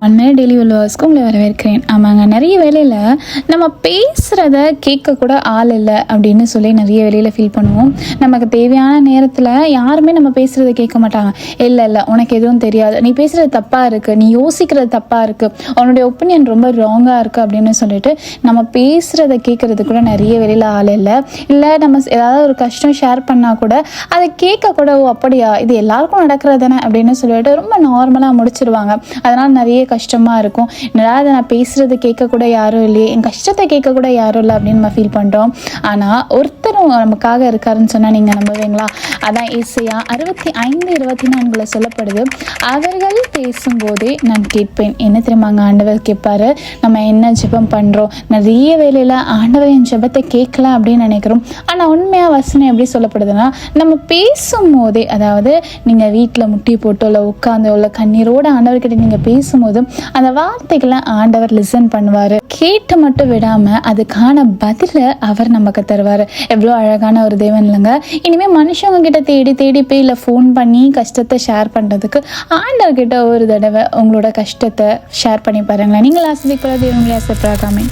உண்மையாக டெய்லி வியூவர்ஸ்க்கு உங்களை வரவேற்கிறேன். ஆமாங்க, நிறைய வேலையில் நம்ம பேசுகிறத கேட்கக்கூட ஆள் இல்லை அப்படின்னு சொல்லி நிறைய வேலையில் ஃபீல் பண்ணுவோம். நமக்கு தேவையான நேரத்தில் யாருமே நம்ம பேசுகிறத கேட்க மாட்டாங்க. இல்லை இல்லை உனக்கு எதுவும் தெரியாது, நீ பேசுகிறது தப்பாக இருக்குது, நீ யோசிக்கிறது தப்பாக இருக்குது, உன்னுடைய ஒப்பீனியன் ரொம்ப ராங்காக இருக்குது அப்படின்னு சொல்லிட்டு நம்ம பேசுகிறத கேட்குறது கூட நிறைய வேலையில் ஆள் இல்லை. இல்லை நம்ம ஏதாவது ஒரு கஷ்டம் ஷேர் பண்ணால் கூட அதை கேட்கக்கூட அப்படியா இது எல்லாருக்கும் நடக்கிறது தானே அப்படின்னு சொல்லிட்டு ரொம்ப நார்மலாக முடிச்சிருவாங்க. அதனால் நிறைய கஷ்டமாக இருக்கும். அதை நான் பேசுகிறது கேட்கக்கூட யாரும் இல்லையே, என் கஷ்டத்தை கேட்கக்கூட யாரும் இல்லை அப்படின்னு நம்ம ஃபீல் பண்ணுறோம். ஆனால் ஒருத்தரும் நமக்காக இருக்காருன்னு சொன்னால் நீங்கள் நம்புவீங்களா? அதான் ஏசாயா 65:24 சொல்லப்படுது, அவர்கள் பேசும்போதே நான் கேட்பேன். என்ன தெரியுமாங்க ஆண்டவர் கேட்பாரு? நம்ம என்ன ஜெபம் பண்ணுறோம், நிறைய வேலையில் ஆண்டவர் என் ஜெபத்தை கேட்கல அப்படின்னு நினைக்கிறோம். ஆனால் உண்மையாக வசனம் எப்படி சொல்லப்படுதுன்னா, நம்ம பேசும்போதே, அதாவது நீங்கள் வீட்டில் முட்டி போட்டோ இல்லை உட்காந்தோ இல்லை கண்ணீரோடு ஆண்டவர்கிட்ட நீங்கள் பேசும்போது அந்த வார்த்தைகளை ஆண்டவர் லிசன் பண்ணுவார். கேட்டு மட்டும் விடாமல் அதுக்கான பதிலை அவர் நமக்கு தருவார். எவ்வளோ அழகான ஒரு தேவன் இல்லைங்க. இனிமேல் மனுஷங்க கிட்ட தேடி தேடி போய் இல்லை ஃபோன் பண்ணி கஷ்டத்தை ஷேர் பண்ணுறதுக்கு ஆண்டவர்கிட்ட ஒரு தடவை உங்களோட கஷ்டத்தை ஷேர் பண்ணி பாருங்களேன். நீங்கள் ஆசிரியப்படுறது இவங்களே ஆசைப்படாதாமே.